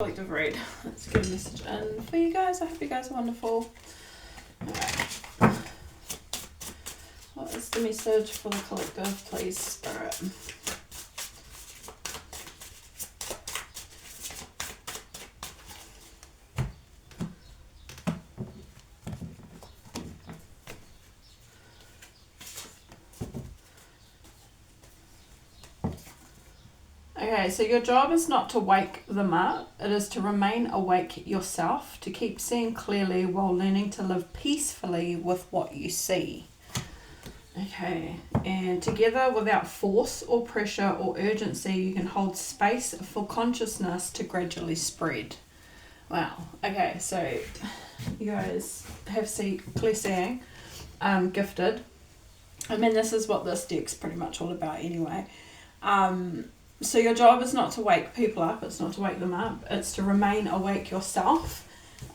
Collective read. Let's get a message in for you guys. I hope you guys are wonderful. Alright. What is the message for the collective, please, Spirit? Okay, so your job is not to wake them up. It is to remain awake yourself, to keep seeing clearly while learning to live peacefully with what you see. Okay, and together without force or pressure or urgency, you can hold space for consciousness to gradually spread. Wow. Okay, so you guys have clear seeing, gifted. I mean, this is what this deck's pretty much all about anyway. So your job is not to wake people up, it's not to wake them up, it's to remain awake yourself,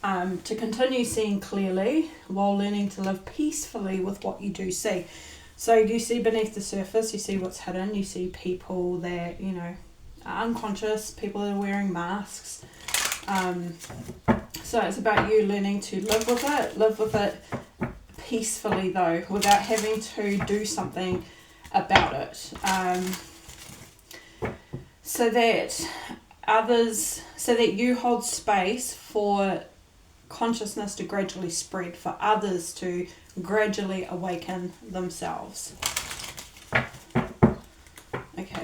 to continue seeing clearly while learning to live peacefully with what you do see. So you see beneath the surface, you see what's hidden, you see people that, you know, are unconscious, people that are wearing masks. So it's about you learning to live with it peacefully though, without having to do something about it. So that you hold space for consciousness to gradually spread, for others to gradually awaken themselves. Okay.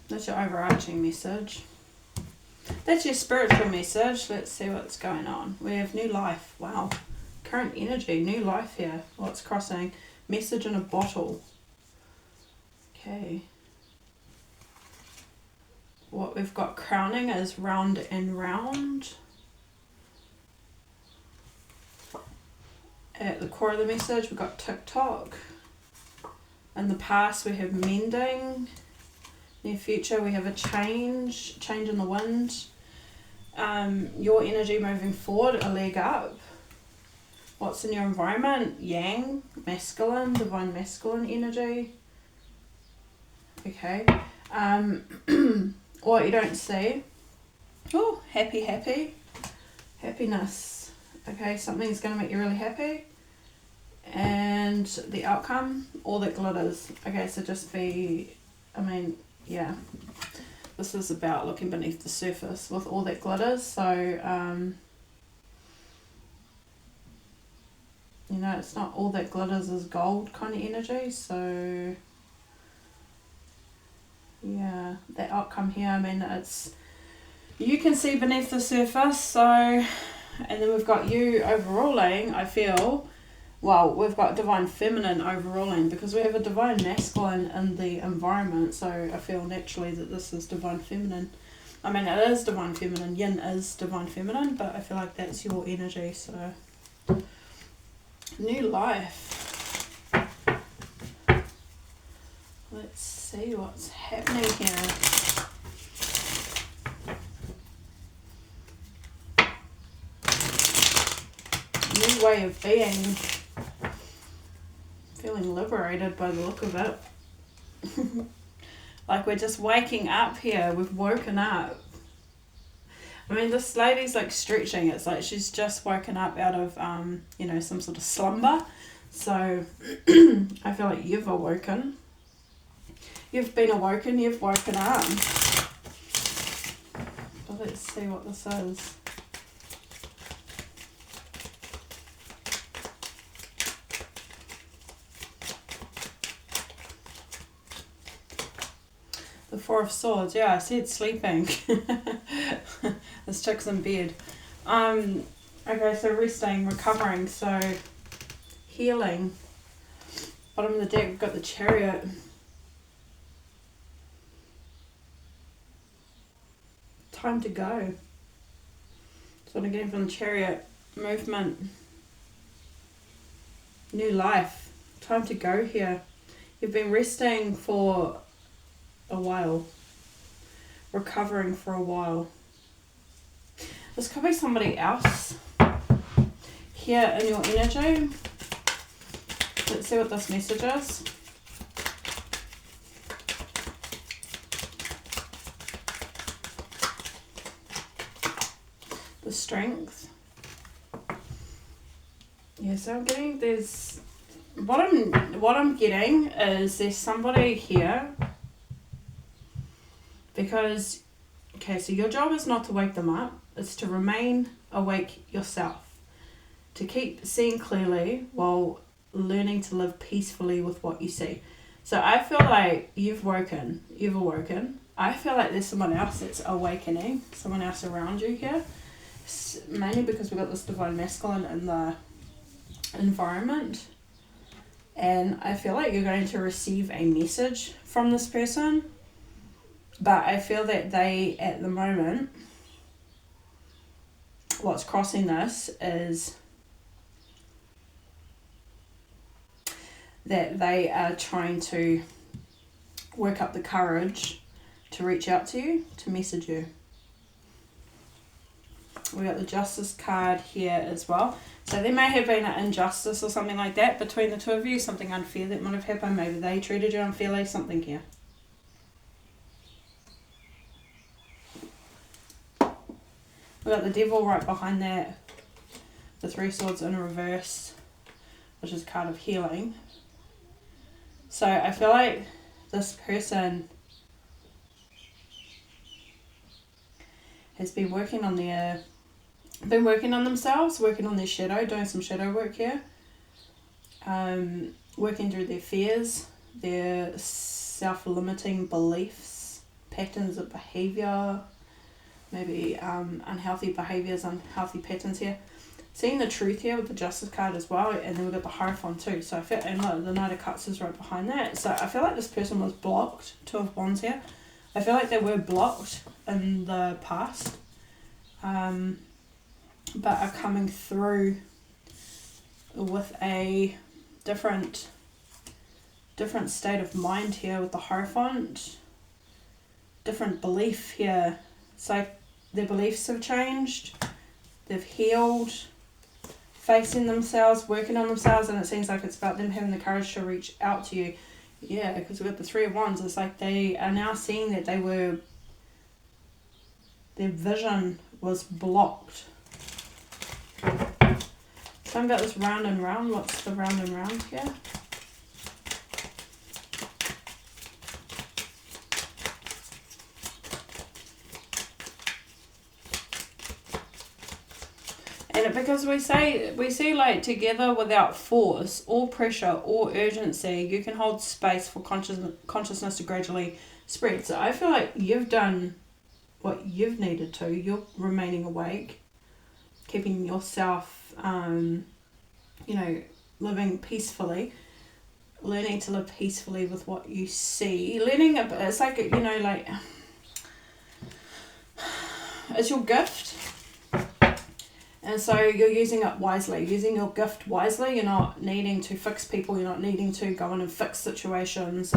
That's your overarching message. That's your spiritual message. Let's see what's going on. We have new life. Wow. Current energy, new life here. What's crossing? Message in a bottle. Okay. What we've got crowning is round and round. At the core of the message, we've got TikTok. In the past, we have mending. Near future, we have a change in the wind. Your energy moving forward, a leg up. What's in your environment? Yang, masculine, divine masculine energy. Okay. What you don't see. Oh, happy. Happiness. Okay, something's going to make you really happy. And the outcome, all that glitters. Okay, so just be, I mean, yeah. This is about looking beneath the surface with all that glitters. So, you know, it's not all that glitters is gold kind of energy, so yeah, that outcome here, I mean, it's, you can see beneath the surface, so, and then we've got you overruling, I feel, well, we've got divine feminine overruling, because we have a divine masculine in the environment, so I feel naturally that this is divine feminine. I mean, it is divine feminine, yin is divine feminine, but I feel like that's your energy, so... New life. Let's see what's happening here. New way of being. Feeling liberated by the look of it. Like we're just waking up here. We've woken up. I mean, this lady's like stretching. It's like she's just woken up out of, you know, some sort of slumber. So I feel like you've awoken. You've been awoken. You've woken up. But let's see what this is. The Four of Swords. Yeah, I said sleeping. This chick's in bed. Okay, so resting, recovering, so healing. Bottom of the deck, we've got the Chariot. Time to go. So what I'm getting from the Chariot, movement. New life. Time to go here. You've been resting for a while. Recovering for a while. This could be somebody else here in your energy. Let's see what this message is. the Strength. Yeah, so I'm getting there's what I'm getting is there's somebody here, because okay, so your job is not to wake them up, it's to remain awake yourself, to keep seeing clearly while learning to live peacefully with what you see. So I feel like you've awoken. I feel like there's someone else that's awakening, someone else around you here, mainly because we've got this divine masculine in the environment, and I feel like you're going to receive a message from this person, but I feel that they, at the moment, what's crossing this is that they are trying to work up the courage to reach out to you, to message you. We got the Justice card here as well. So there may have been an injustice or something like that between the two of you, something unfair that might have happened. Maybe they treated you unfairly, something here. We got the Devil right behind that. The Three Swords in reverse, which is a card of healing. So I feel like this person has been working on themselves, working on their shadow, doing some shadow work here. Working through their fears, their self-limiting beliefs, patterns of behaviour, maybe unhealthy behaviours, unhealthy patterns here. Seeing the Truth here with the Justice card as well, and then we've got the Hierophant too. So I feel, and look, the Knight of Cups is right behind that. So I feel like this person was blocked, Two of Wands here. I feel like they were blocked in the past, but are coming through with a different state of mind here with the Hierophant, different belief here. It's like their beliefs have changed, they've healed, facing themselves, working on themselves, and it seems like it's about them having the courage to reach out to you. Yeah, because we've got the Three of Wands. It's like they are now seeing that their vision was blocked. Something about this round and round. What's the round and round here? And because we see like together without force or pressure or urgency, you can hold space for consciousness to gradually spread. So I feel like you've done what you've needed to. You're remaining awake, keeping yourself, living peacefully, learning to live peacefully with what you see. It's like, it's your gift. And so you're using it wisely, using your gift wisely. You're not needing to fix people. You're not needing to go in and fix situations.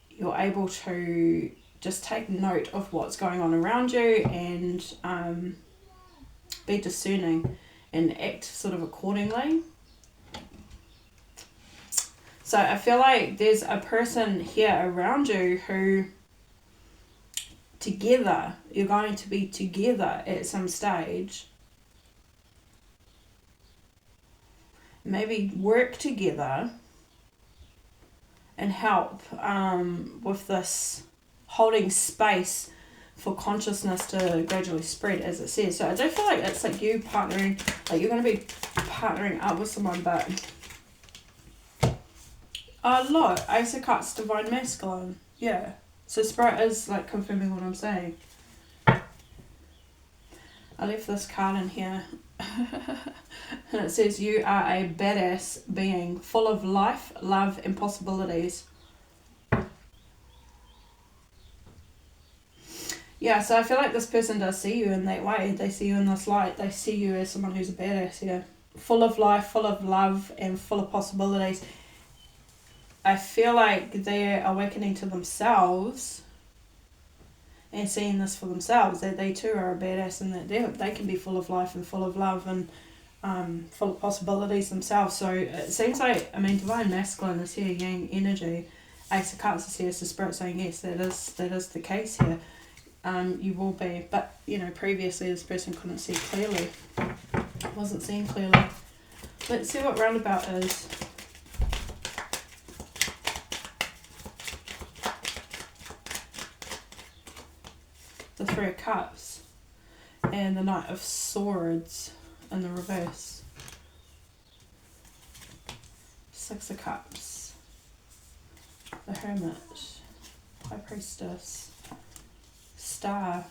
You're able to just take note of what's going on around you and be discerning and act sort of accordingly. So I feel like there's a person here around you who together, you're going to be together at some stage. Maybe work together and help with this holding space for consciousness to gradually spread, as it says. So I do feel like it's like you partnering, like you're going to be partnering up with someone, but look, Ace of Cups, Divine Masculine. Yeah. So Spirit is like confirming what I'm saying. I left this card in here. And it says, you are a badass being, full of life, love, and possibilities. Yeah, so I feel like this person does see you in that way. They see you in this light. They see you as someone who's a badass here. Full of life, full of love, and full of possibilities. I feel like they're awakening to themselves and seeing this for themselves, that they too are a badass and that they can be full of life and full of love and full of possibilities themselves. So it seems like, Divine Masculine is here, Yang energy. Ace of Cups is here, so Spirit saying yes, that is the case here. you will be. But, you know, previously this person couldn't see clearly. Wasn't seeing clearly. Let's see what roundabout is. The Three of Cups and the Knight of Swords in the reverse. Six of Cups. The Hermit. High Priestess. Star.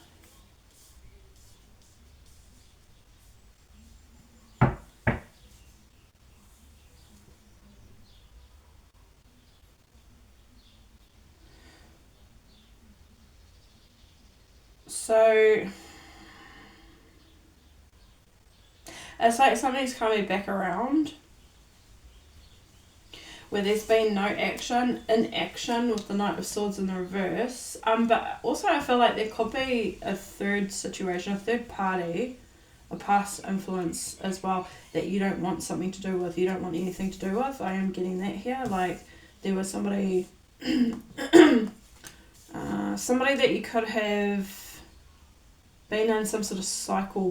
So it's like something's coming back around where there's been no inaction with the Knight of Swords in the reverse. But also I feel like there could be a third situation, a third party, a past influence as well that you don't want something to do with, you don't want anything to do with. I am getting that here. Like there was somebody, somebody that you could have been in some sort of cycle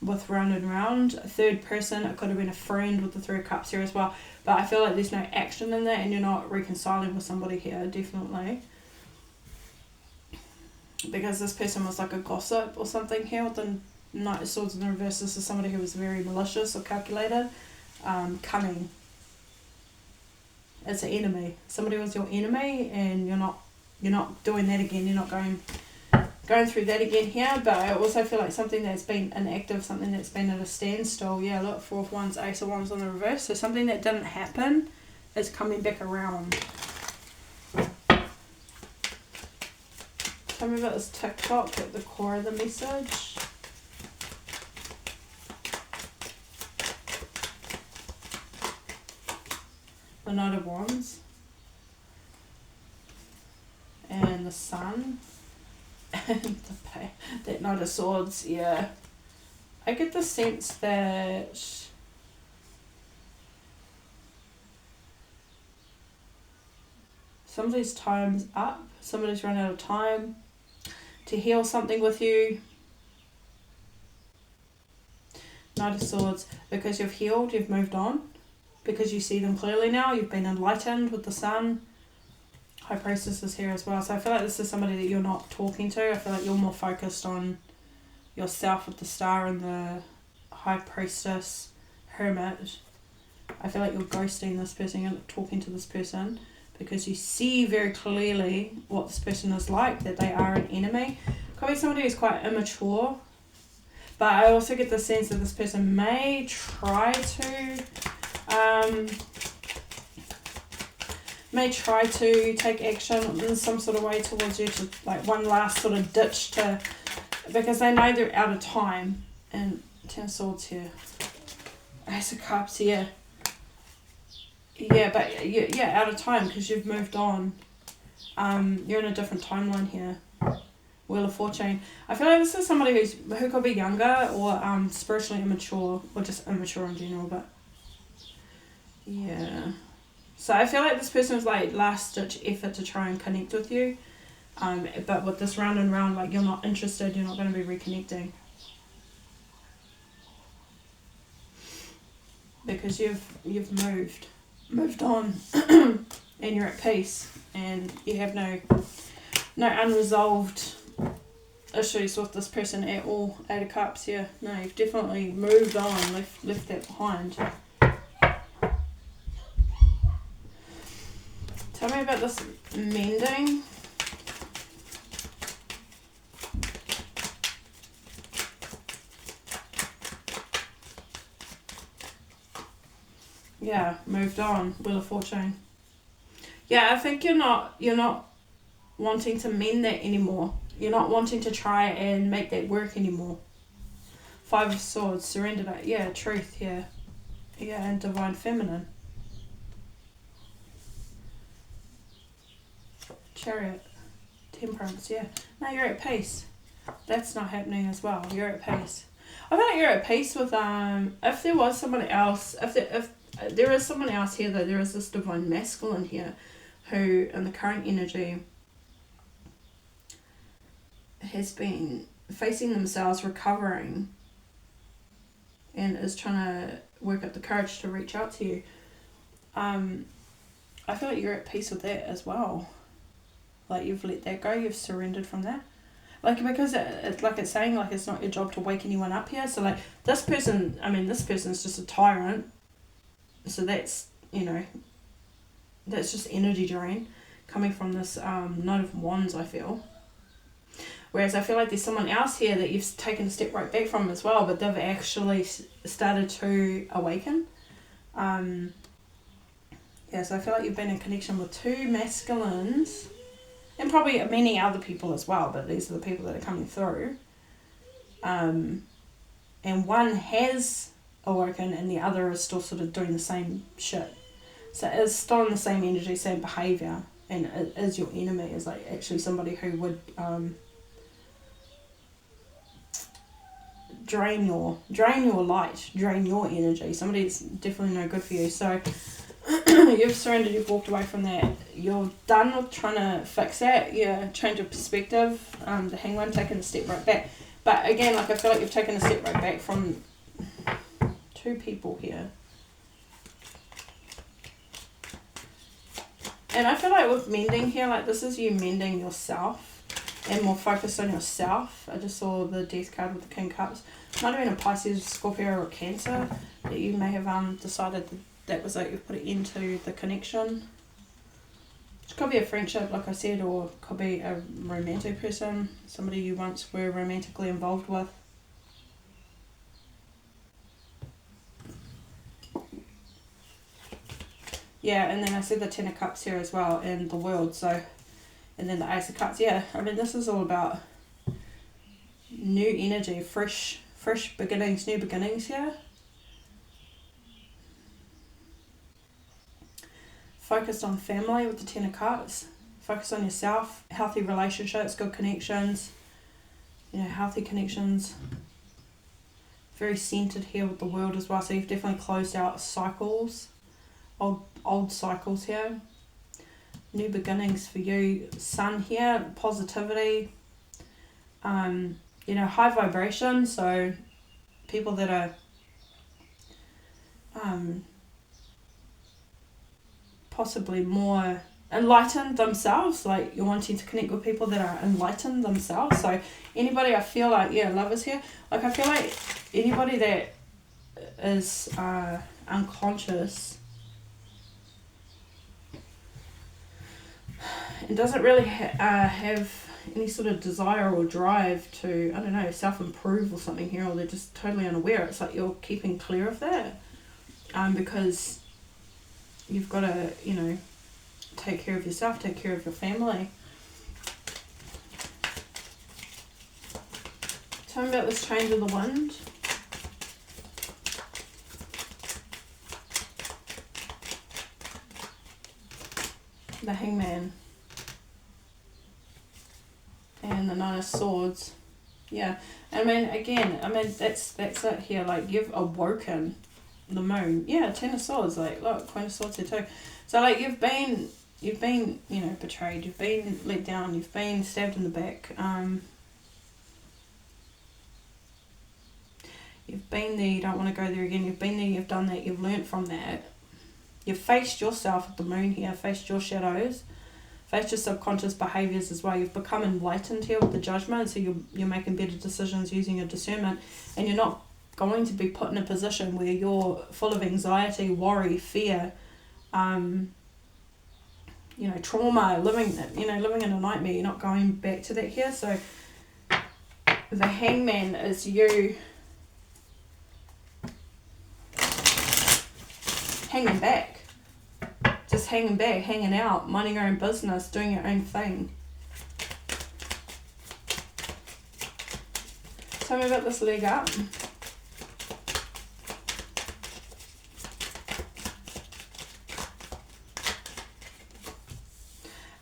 with round and round. A third person, it could have been a friend with the Three of Cups here as well. But I feel like there's no action in that and you're not reconciling with somebody here, definitely. Because this person was like a gossip or something here with the Knight of Swords in the reverse. This is somebody who was very malicious or calculated, cunning. It's an enemy. Somebody was your enemy and you're not doing that again. You're not going through that again here. But I also feel like something that's been inactive, something that's been at a standstill. Yeah, look, Four of Wands, Ace of Wands on the reverse. So something that didn't happen is coming back around. Tell me about this TikTok at the core of the message. The Knight of Wands. And the Sun. And that Knight of Swords, yeah. I get the sense that somebody's time's up. Somebody's run out of time to heal something with you. Knight of Swords, because you've healed, you've moved on. Because you see them clearly now, you've been enlightened with the Sun. High Priestess is here as well. So I feel like this is somebody that you're not talking to. I feel like you're more focused on yourself with the Star and the High Priestess, Hermit. I feel like you're ghosting this person. You're not talking to this person because you see very clearly what this person is like, that they are an enemy. Could be somebody who's quite immature. But I also get the sense that this person may try to take action in some sort of way towards you, to like one last sort of ditch to, because they know they're out of time. And Ten of Swords here, Ace of Cups here. Yeah, but yeah, out of time because you've moved on. You're in a different timeline here. Wheel of Fortune. I feel like this is somebody who could be younger or spiritually immature, or just immature in general. But yeah. So I feel like this person was like last ditch effort to try and connect with you. But with this round and round, like you're not interested, you're not going to be reconnecting. Because you've moved on and you're at peace and you have no unresolved issues with this person at all. Eight of Cups here. No, you've definitely moved on, left that behind. Tell me about this mending. Yeah, moved on. Wheel of Fortune. Yeah, I think you're not wanting to mend that anymore. You're not wanting to try and make that work anymore. Five of Swords, surrendered it. Yeah, truth here. Yeah, and Divine Feminine. Chariot. Temperance, yeah. No, you're at peace. That's not happening as well. You're at peace. I feel like you're at peace with if there was someone else, if there is someone else here, though, there is this Divine Masculine here who, in the current energy, has been facing themselves, recovering, and is trying to work up the courage to reach out to you. I feel like you're at peace with that as well. Like you've let that go, you've surrendered from that. Like, because it's like it's saying like it's not your job to wake anyone up here. So like this person's just a tyrant. So that's, that's just energy drain coming from this Knight of Wands, I feel. Whereas I feel like there's someone else here that you've taken a step right back from as well, but they've actually started to awaken. So I feel like you've been in connection with two masculines, and probably many other people as well, but these are the people that are coming through. And one has awoken and the other is still sort of doing the same shit. So it's still in the same energy, same behaviour, and it is your enemy, is like actually somebody who would drain your light, drain your energy. Somebody that's definitely no good for you. So you've surrendered, you've walked away from that. You're done with trying to fix that. Change of perspective. The Hangman, taking a step right back. But again, like I feel like you've taken a step right back from two people here. And I feel like with mending here, like this is you mending yourself and more focused on yourself. I just saw the Death card with the King Cups. Might have been a Pisces, Scorpio or Cancer that you may have decided that was like you've put it into the connection. It could be a friendship, like I said, or could be a romantic person, somebody you once were romantically involved with. Yeah, and then I said the Ten of Cups here as well, and the World, so, and then the Ace of Cups. Yeah, I mean, this is all about new energy, fresh beginnings, new beginnings here. Focused on family with the Ten of Cups. Focus on yourself, healthy relationships, good connections, healthy connections. Very centered here with the World as well, so you've definitely closed out cycles, old cycles here. New beginnings for you. Sun here, positivity, high vibration, so people that are possibly more enlightened themselves, like you're wanting to connect with people that are enlightened themselves. So anybody, I feel like, lovers here, like I feel like anybody that is unconscious and doesn't really have any sort of desire or drive to, I don't know, self-improve or something here, or they're just totally unaware, it's like you're keeping clear of that, because you've got to, take care of yourself, take care of your family. Tell me about this change of the wind. The Hangman. And the Nine of Swords. Yeah. I mean, again, that's it here. Like, you've awoken the moon. Yeah, Ten of Swords. Like, look, Queen of Swords here too. So, like, you've been, betrayed. You've been let down. You've been stabbed in the back. You've been there. You don't want to go there again. You've been there. You've done that. You've learnt from that. You've faced yourself at the moon here. Faced your shadows. Faced your subconscious behaviours as well. You've become enlightened here with the Judgment. So you're making better decisions using your discernment. And you're not going to be put in a position where you're full of anxiety, worry, fear, trauma, living in a nightmare. You're not going back to that here. So the Hangman is you hanging back. Just hanging back, hanging out, minding your own business, doing your own thing. Tell me about this leg up.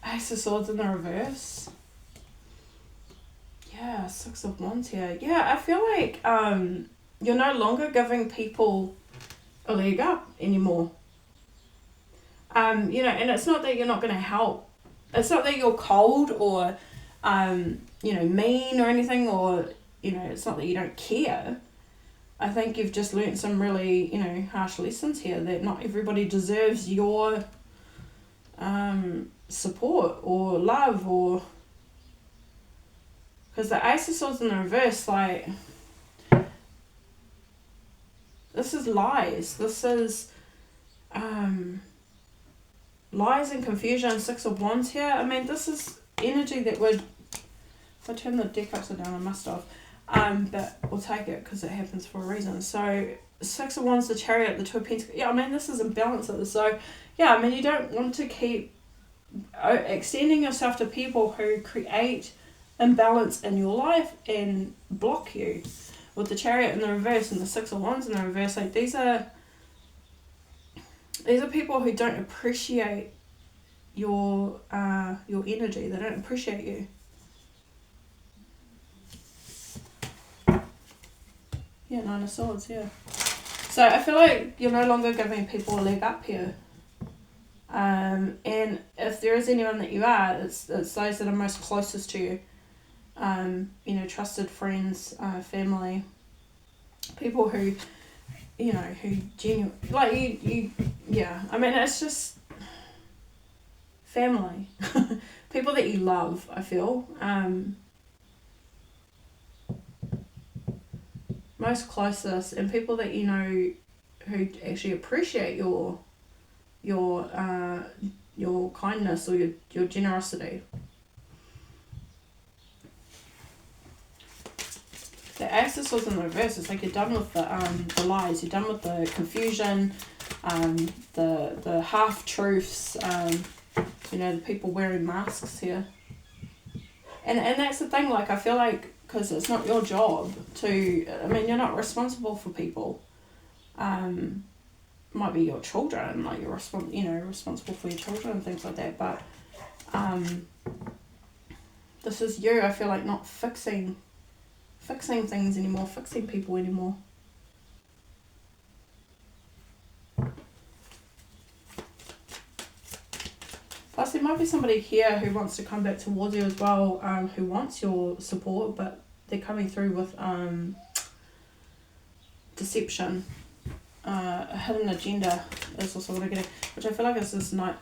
Ace of Swords in the reverse. Yeah, Six of Wands here. Yeah, I feel like you're no longer giving people a leg up anymore. And it's not that you're not going to help. It's not that you're cold or mean or anything, or, it's not that you don't care. I think you've just learnt some really, harsh lessons here, that not everybody deserves your support or love, or... Because the Ace of Swords in the reverse, like... This is lies. This is lies and confusion. 6 of Wands here. I mean, this is energy that would... If I turn the deck upside down, I must have. But we'll take it because it happens for a reason. So, 6 of Wands, the Chariot, the 2 of Pentacles. Yeah, I mean, this is imbalances. So, yeah, I mean, you don't want to keep extending yourself to people who create imbalance in your life and block you. With the Chariot in the reverse and the 6 of Wands in the reverse, like, these are people who don't appreciate your energy. They don't appreciate you. Yeah, 9 of Swords, yeah. So I feel like you're no longer giving people a leg up here. And if there is anyone that you are, it's those that are most closest to you. Trusted friends, family, people who, who genuine, like you, yeah. I mean, it's just family, people that you love. I feel most closest, and people that who actually appreciate your kindness or your generosity. The Ace of Swords in the reverse, it's like you're done with the lies, you're done with the confusion, the half-truths, the people wearing masks here. And that's the thing, like, I feel like, because it's not your job to, I mean, you're not responsible for people. Might be your children, like you're responsible for your children and things like that, but this is you, I feel like, not fixing things anymore, fixing people anymore. Plus there might be somebody here who wants to come back towards you as well, who wants your support, but they're coming through with deception. A hidden agenda is also what I get, which I feel like is this Knight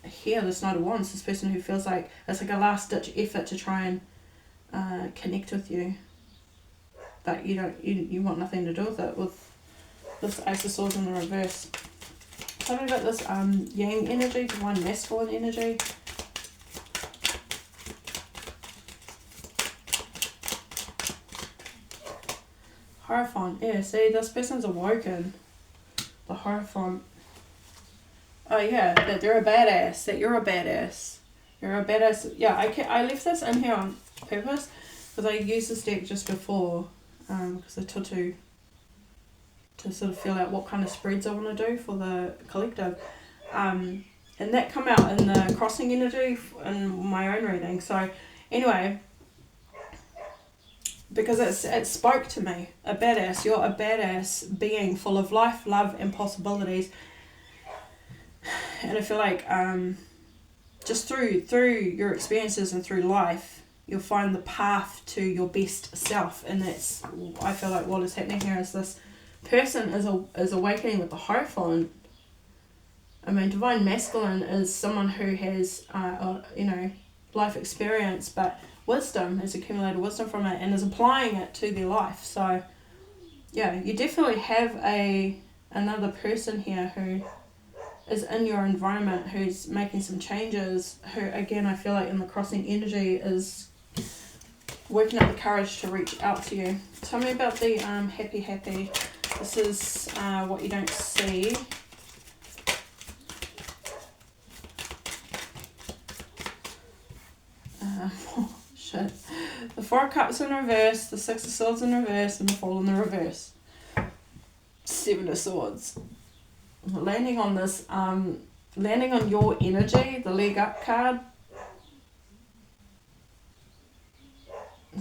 here, this Knight of Wands, this person who feels like it's like a last ditch effort to try and connect with you. But you want nothing to do with it, with this Ace of Swords in the reverse. Tell me about this Yang energy, divine masculine energy. Hierophant, yeah, see, this person's awoken. The Hierophant. Oh yeah, that they're a badass, that you're a badass. You're a badass. Yeah, I left this in here on purpose because I used this deck just before. Because I told to sort of feel out what kind of spreads I want to do for the collective. And that come out in the crossing energy in my own reading. So anyway, because it spoke to me, a badass. You're a badass being full of life, love and possibilities. And I feel like just through your experiences and through life, you'll find the path to your best self, and that's, I feel like, what is happening here is this person is awakening with the Hierophant. I mean, divine masculine is someone who has life experience, but wisdom, has accumulated wisdom from it and is applying it to their life. So yeah, you definitely have another person here who is in your environment, who's making some changes, who, again, I feel like in the crossing energy is working up the courage to reach out to you. Tell me about the happy. This is what you don't see. Shit. The 4 of Cups in reverse, the 6 of Swords in reverse, and the Fool in the reverse. 7 of Swords. Landing on this, landing on your energy, the leg up card.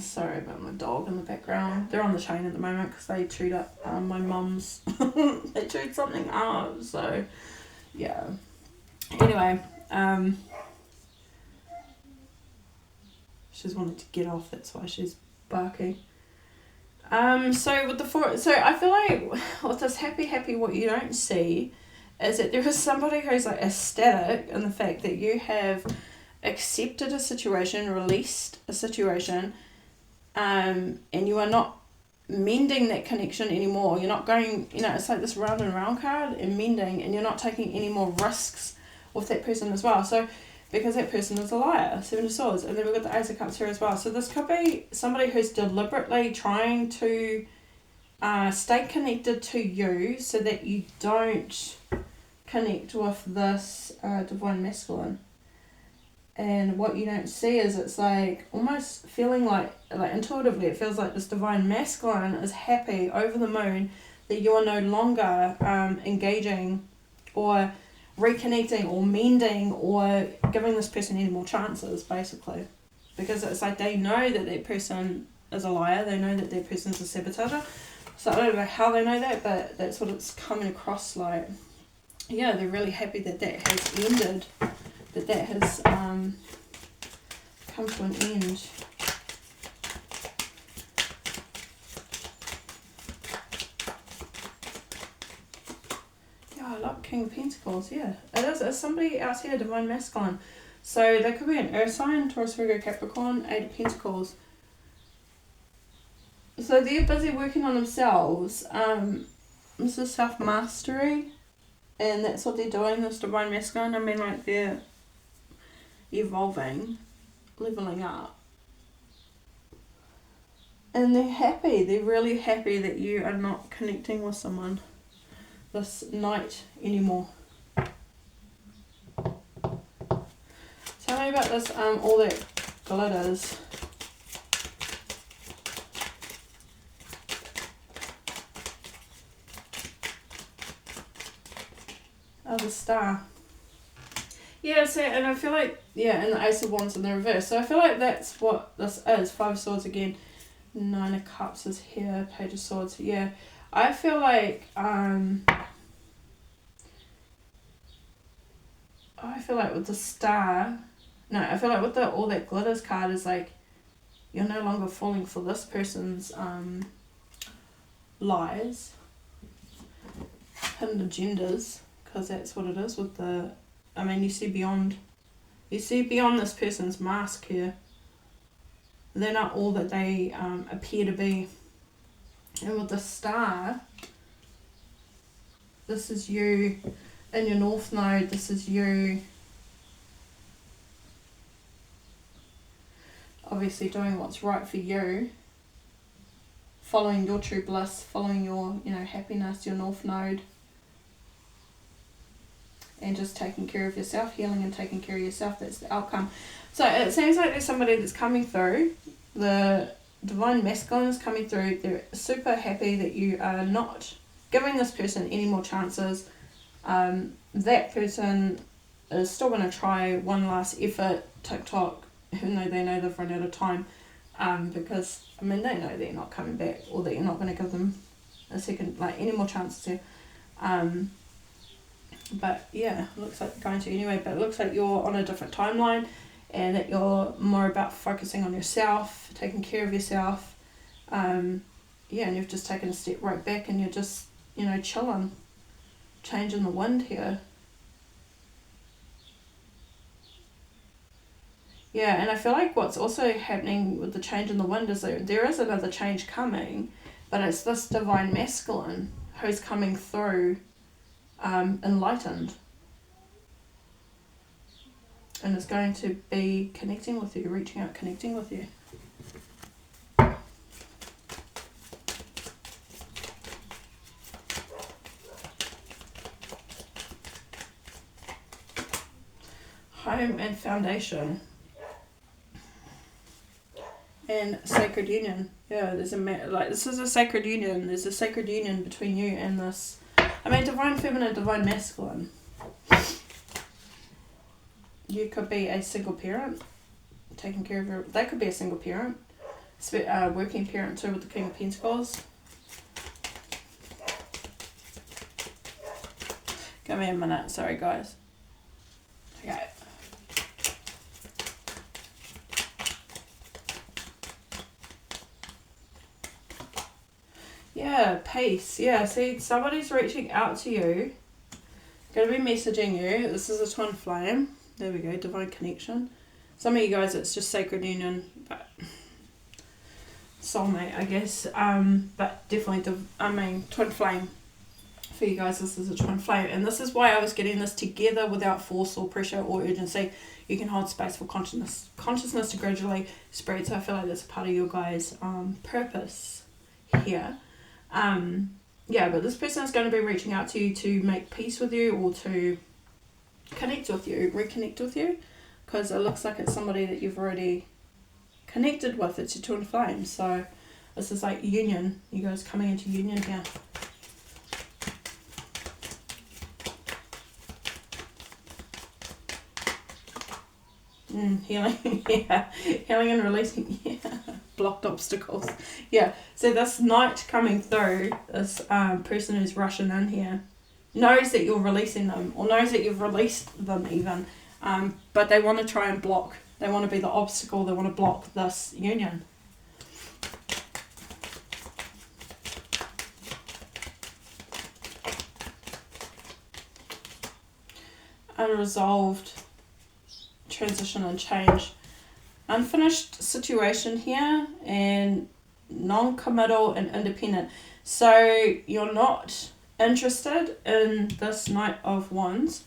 Sorry about my dog in the background. They're on the chain at the moment because they chewed up my mum's. They chewed something up, so yeah. Anyway, She's wanting to get off, that's why she's barking. So with the four, so I feel like with this happy, what you don't see is that there is somebody who's like ecstatic in the fact that you have accepted a situation, released a situation, and you are not mending that connection anymore. You're not going, it's like this round and round card and mending, and you're not taking any more risks with that person as well. So because that person is a liar, Seven of Swords, and then we've got the Ace of Cups here as well. So this could be somebody who's deliberately trying to stay connected to you so that you don't connect with this divine masculine. And what you don't see is it's like almost feeling like intuitively it feels like this divine masculine is happy, over the moon, that you are no longer engaging or reconnecting or mending or giving this person any more chances, basically. Because it's like they know that that person is a liar, they know that that person's a sabotager. So I don't know how they know that, but that's what it's coming across like. Yeah, they're really happy that that has ended, that has come to an end. I love King of Pentacles, yeah. It's somebody else here, divine masculine. So they could be an earth sign, Taurus, Virgo, Capricorn, Eight of Pentacles. So they're busy working on themselves. This is self-mastery, and that's what they're doing, this divine masculine. I mean, like, they're evolving, leveling up. And they're happy, they're really happy that you are not connecting with someone this night anymore. Tell me about this, all that glitters. Oh, the Star. Yeah, so, and I feel like, yeah, and the Ace of Wands in the reverse. So I feel like that's what this is. Five of Swords again. Nine of Cups is here. Page of Swords. Yeah. I feel like, with the Star, no, I feel like with the all that glitters card is like, you're no longer falling for this person's lies, hidden agendas, because that's what it is with the, I mean, you see beyond this person's mask here. They're not all that they appear to be. And with the Star, this is you in your North Node, this is you obviously doing what's right for you, following your true bliss, following your, happiness, your North Node, and just taking care of yourself, healing and taking care of yourself. That's the outcome. So it seems like there's somebody that's coming through. The divine masculine is coming through. They're super happy that you are not giving this person any more chances. That person is still going to try one last effort, TikTok, even though they know they've run out of time, because, I mean, they know they're not coming back, or that you're not going to give them a second, any more chances here. But yeah, looks like you're going to anyway, but it looks like you're on a different timeline, and that you're more about focusing on yourself, taking care of yourself. And you've just taken a step right back, and you're just, chilling, changing the wind here. Yeah, and I feel like what's also happening with the change in the wind is that there is another change coming, but it's this divine masculine who's coming through enlightened. And is going to be connecting with you, reaching out, connecting with you. Home and foundation. And sacred union. Yeah, there's this is a sacred union. There's a sacred union between you and this, divine feminine, divine masculine. You could be a single parent, taking care of they could be a single parent, working parent too with the King of Pentacles. Give me a minute, sorry guys. Okay. Yeah, peace. Yeah, see, somebody's reaching out to you. Going to be messaging you. This is a twin flame. There we go, divine connection. Some of you guys, it's just sacred union, but soulmate, I guess. But definitely, twin flame. For you guys, this is a twin flame, and this is why I was getting this together without force or pressure or urgency. You can hold space for consciousness to gradually spread. So I feel like that's a part of your guys' purpose here. Yeah, but this person is going to be reaching out to you to make peace with you or to connect with you, reconnect with you, because it looks like it's somebody that you've already connected with. It's your twin flame, so this is like union. You guys coming into union here. Healing, yeah, healing and releasing, yeah, blocked obstacles, yeah. So this knight coming through, this person who's rushing in here, knows that you're releasing them, or knows that you've released them even, but they want to try and block. They want to be the obstacle. They want to block this union. Unresolved transition and change, unfinished situation here, and non-committal and independent. So you're not interested in this Knight of Wands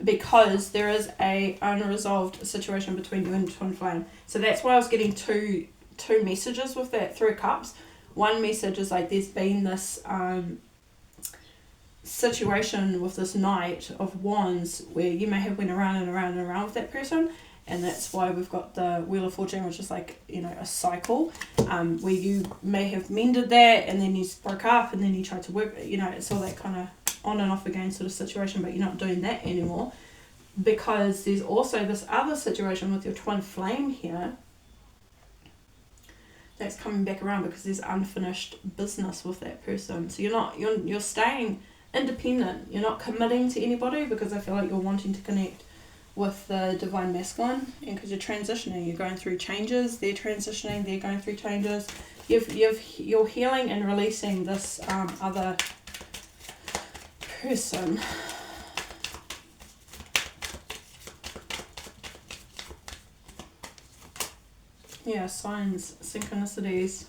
because there is a unresolved situation between you and twin flame. So that's why I was getting two messages with that Three of Cups. One message is like there's been this situation with this Knight of Wands where you may have went around and around and around with that person, and that's why we've got the Wheel of Fortune, which is like, you know, a cycle, where you may have mended that and then you broke up and then you tried to work, you know, it's all that kind of on and off again sort of situation, but you're not doing that anymore because there's also this other situation with your twin flame here that's coming back around because there's unfinished business with that person. So you're staying independent. You're not committing to anybody because I feel like you're wanting to connect with the divine masculine, and because you're transitioning, you're going through changes. They're transitioning. They're going through changes. You're healing and releasing this other person. Yeah, signs, synchronicities,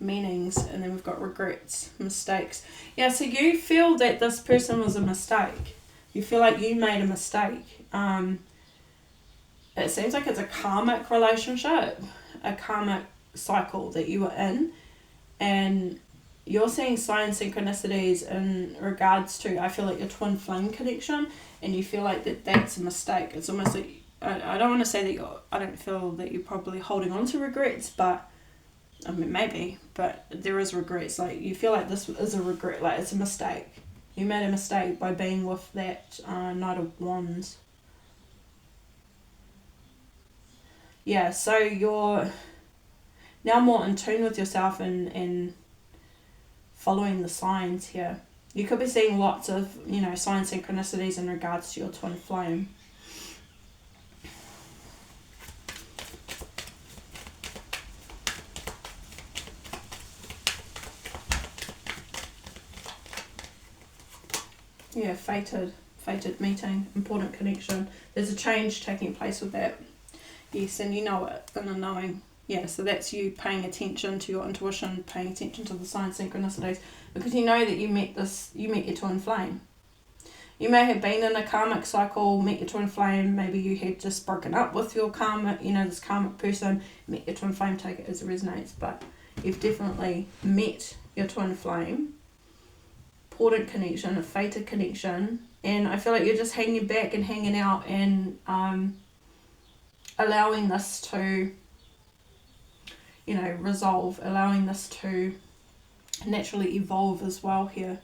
meanings, and then we've got regrets, mistakes. Yeah, so you feel that this person was a mistake. You feel like you made a mistake. It seems like it's a karmic relationship, a karmic cycle that you were in, and you're seeing signs, synchronicities in regards to, I feel like, your twin flame connection, and you feel like that's a mistake. It's almost like, I don't want to say that I don't feel that you're probably holding on to regrets, but I mean, maybe, but there is regrets. Like, you feel like this is a regret, like it's a mistake. You made a mistake by being with that Knight of Wands. Yeah, so you're now more in tune with yourself and following the signs here. You could be seeing lots of, you know, sign synchronicities in regards to your twin flame. Yeah, fated meeting, important connection. There's a change taking place with that. Yes, and you know it in the knowing. Yeah, so that's you paying attention to your intuition, paying attention to the sign synchronicities, because you know that you met your twin flame. You may have been in a karmic cycle, met your twin flame, maybe you had just broken up with your karmic, you know, this karmic person, met your twin flame, take it as it resonates, but you've definitely met your twin flame. Important connection, a fated connection, and I feel like you're just hanging back and hanging out and allowing this to, you know, resolve, allowing this to naturally evolve as well here.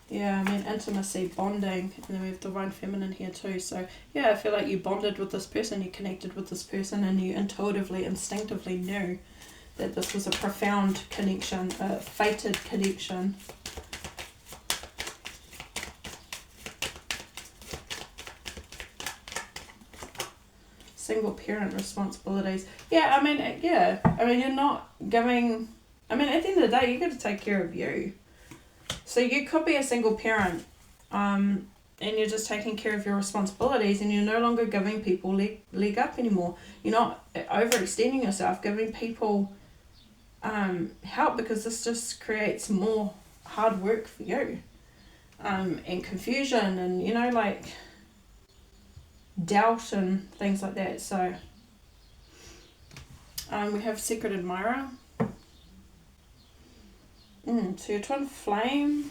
Yeah, I mean, intimacy, bonding, and then we have divine feminine here too. So yeah, I feel like you bonded with this person, you connected with this person, and you intuitively, instinctively knew that this was a profound connection, a fated connection. Single parent responsibilities. Yeah, I mean, you're not giving... I mean, at the end of the day, you got to take care of you. So you could be a single parent, and you're just taking care of your responsibilities, and you're no longer giving people leg up anymore. You're not overextending yourself, giving people help, because this just creates more hard work for you, and confusion, and, you know, like, doubt and things like that. So we have Secret Admirer. So your twin flame,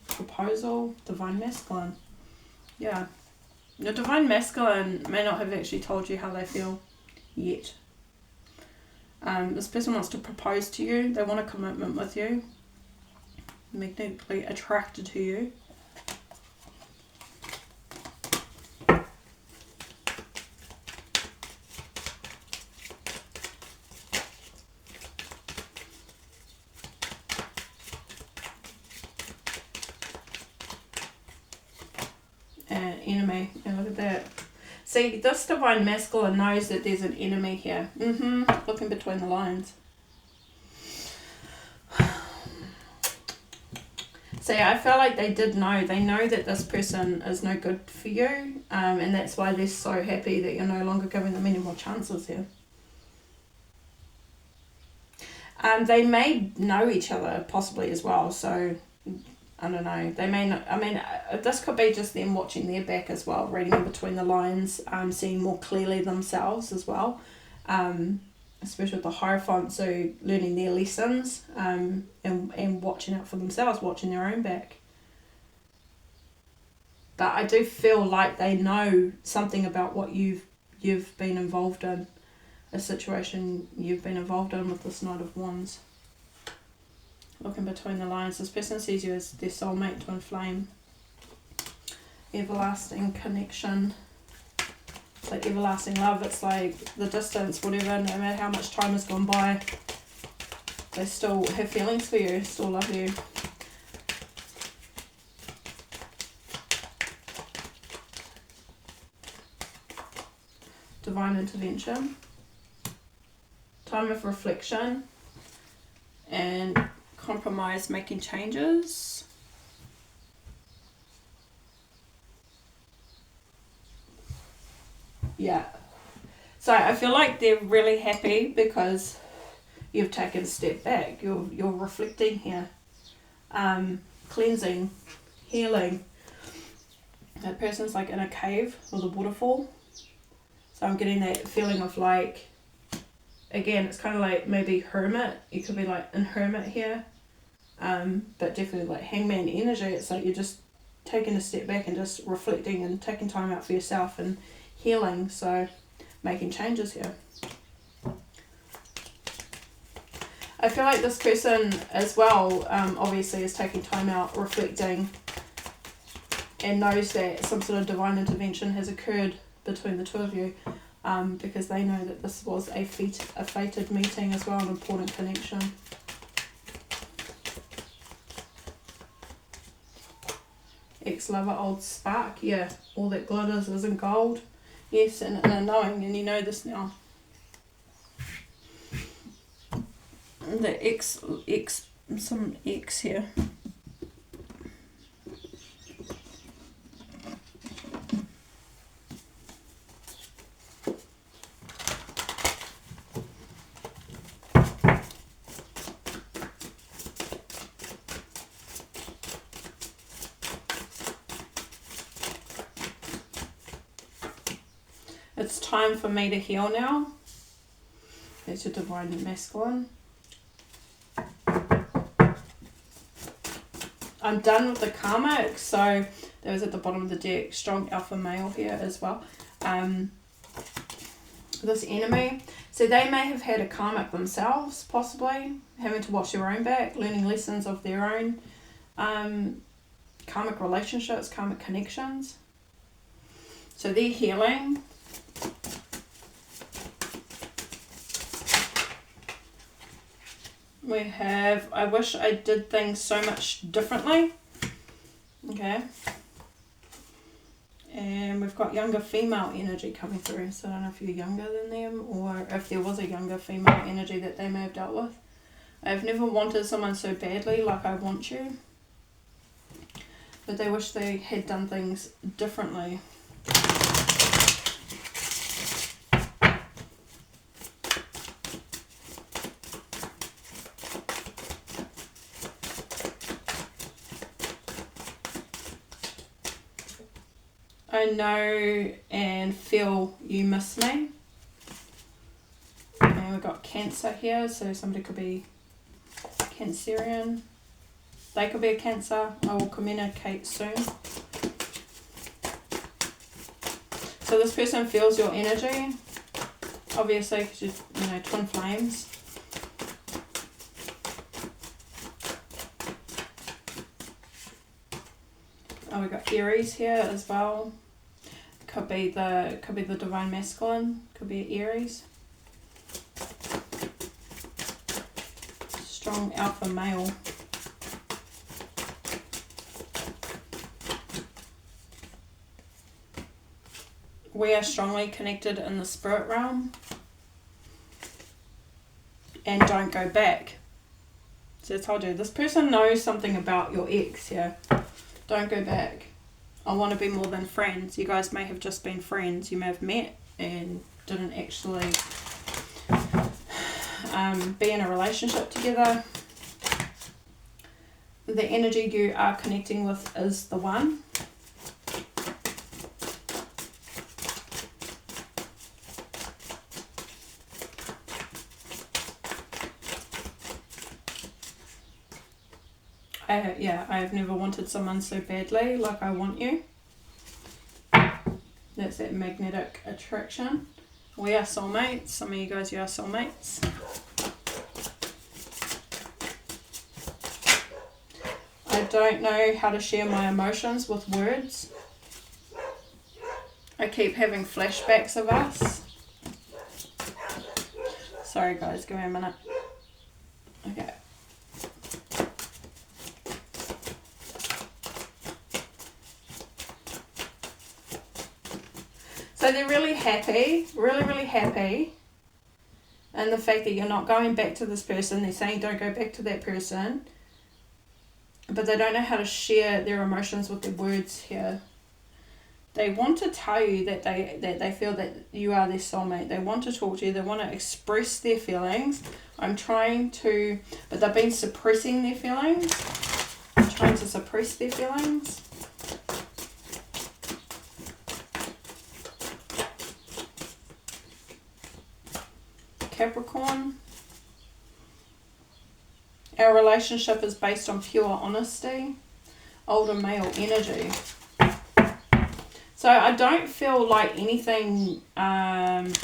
proposal, divine masculine. Yeah, your divine masculine may not have actually told you how they feel yet. This person wants to propose to you. They want a commitment with you, magnetically attracted to you. Enemy. Yeah, look at that. See, this divine masculine knows that there's an enemy here. Looking between the lines. See, I feel like they did know. They know that this person is no good for you, and that's why they're so happy that you're no longer giving them any more chances here. They may know each other possibly as well, so I don't know. They may not. I mean, this could be just them watching their back as well, reading in between the lines, seeing more clearly themselves as well, especially with the Hierophant, so learning their lessons, and watching out for themselves, watching their own back. But I do feel like they know something about what you've been involved in, a situation you've been involved in with this Knight of Wands. Looking between the lines, this person sees you as their soulmate, twin flame, everlasting connection. It's like everlasting love. It's like the distance, whatever, no matter how much time has gone by, they still have feelings for you, still love you. Divine intervention, time of reflection, and compromise, making changes. Yeah. So I feel like they're really happy because you've taken a step back. You're reflecting here. Cleansing, healing. That person's like in a cave with a waterfall. So I'm getting that feeling of like, again, it's kind of like maybe hermit. You could be like in hermit here. But definitely like hangman energy. It's like you're just taking a step back and just reflecting and taking time out for yourself and healing. So making changes here. I feel like this person as well, obviously is taking time out, reflecting, and knows that some sort of divine intervention has occurred between the two of you, because they know that this was a fated meeting as well, an important connection. Ex-lover, old spark, yeah, all that glitters isn't gold. Yes, and a knowing, and you know this now. The some X here. It's time for me to heal now. There's your divine masculine. I'm done with the karmic, so that was at the bottom of the deck. Strong alpha male here as well. This enemy, so they may have had a karmic themselves, possibly having to watch their own back, learning lessons of their own karmic relationships, karmic connections. So they're healing. We have, I wish I did things so much differently. Okay. And we've got younger female energy coming through. So I don't know if you're younger than them or if there was a younger female energy that they may have dealt with. I've never wanted someone so badly like I want you. But they wish they had done things differently. I know and feel you miss me. And we've got Cancer here, so somebody could be Cancerian. They could be a Cancer. I will communicate soon. So this person feels your energy, obviously, because you're, twin flames. Oh, we got Aries here as well. Could be the divine masculine. Could be Aries. Strong alpha male. We are strongly connected in the spirit realm. And don't go back. So I told you, this person knows something about your ex here. Don't go back. I want to be more than friends. You guys may have just been friends. You may have met and didn't actually be in a relationship together. The energy you are connecting with is the one. I've never wanted someone so badly like I want you. That's that magnetic attraction. We are soulmates. Some of you guys, you are soulmates. I don't know how to share my emotions with words. I keep having flashbacks of us. Sorry guys, give me a minute. Okay. So they're really happy, really happy. And the fact that you're not going back to this person, they're saying don't go back to that person. But they don't know how to share their emotions with their words here. They want to tell you that they feel that you are their soulmate. They want to talk to you. They want to express their feelings. But they've been suppressing their feelings. Trying to suppress their feelings. Capricorn. Our relationship is based on pure honesty. Older male energy. So I don't feel like anything happened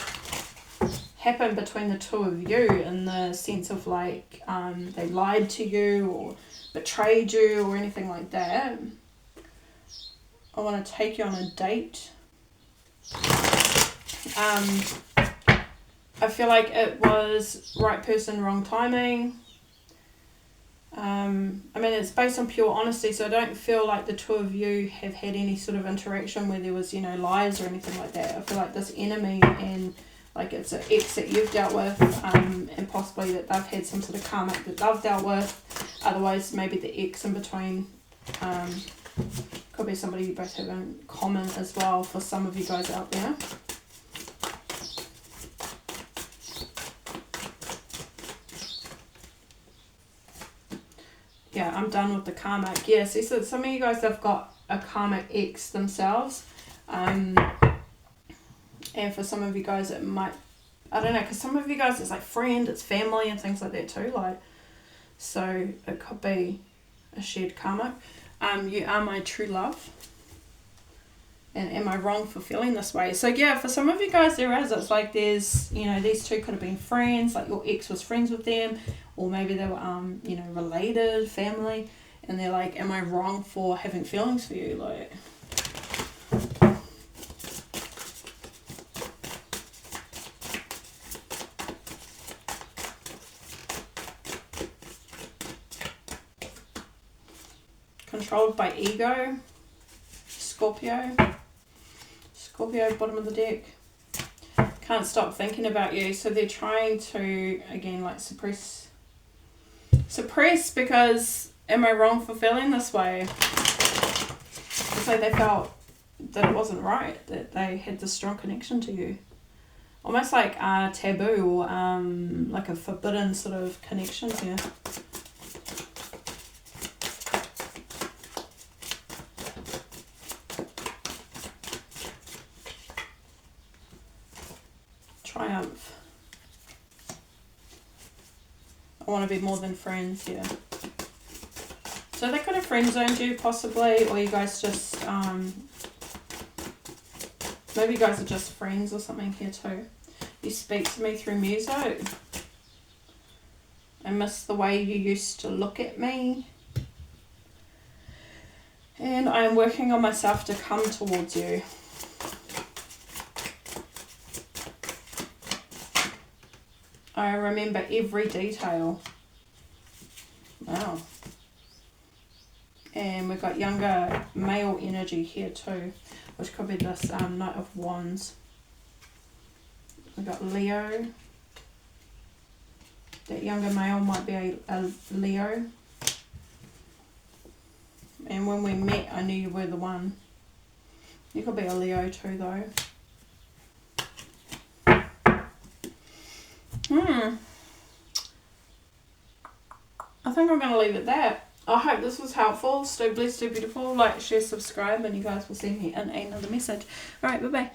between the two of you in the sense of like they lied to you or betrayed you or anything like that. I want to take you on a date. I feel like it was right person, wrong timing. It's based on pure honesty, so I don't feel like the two of you have had any sort of interaction where there was, lies or anything like that. I feel like this enemy and like it's an ex that you've dealt with, and possibly that they've had some sort of karmic that they've dealt with. Otherwise, maybe the ex in between could be somebody you both have in common as well for some of you guys out there. Yeah, I'm done with the karmic. Yeah, see, so some of you guys have got a karmic ex themselves. And for some of you guys it might, I don't know, because some of you guys it's like friend, it's family and things like that too. So it could be a shared karmic. You are my true love. And am I wrong for feeling this way? So yeah, for some of you guys there is. It's like there's, these two could have been friends, like your ex was friends with them, or maybe they were, related, family, and they're like, am I wrong for having feelings for you? Like, controlled by ego, Scorpio. Scorpio, bottom of the deck. Can't stop thinking about you. So they're trying to, again, like suppress because, am I wrong for feeling this way? It's like they felt that it wasn't right, that they had this strong connection to you. Almost like taboo or like a forbidden sort of connection here. Triumph. I want to be more than friends here. So they could have friend zoned you possibly, or you guys just, maybe you guys are just friends or something here too. You speak to me through music. I miss the way you used to look at me. And I am working on myself to come towards you. I remember every detail. Wow. And we've got younger male energy here too, which could be this Knight of Wands. We've got Leo. That younger male might be a Leo. And when we met, I knew you were the one. You could be a Leo too though. I think I'm going to leave it there. I hope this was helpful. Stay blessed, stay beautiful. Like, share, subscribe, and you guys will see me in another message. Alright, bye-bye.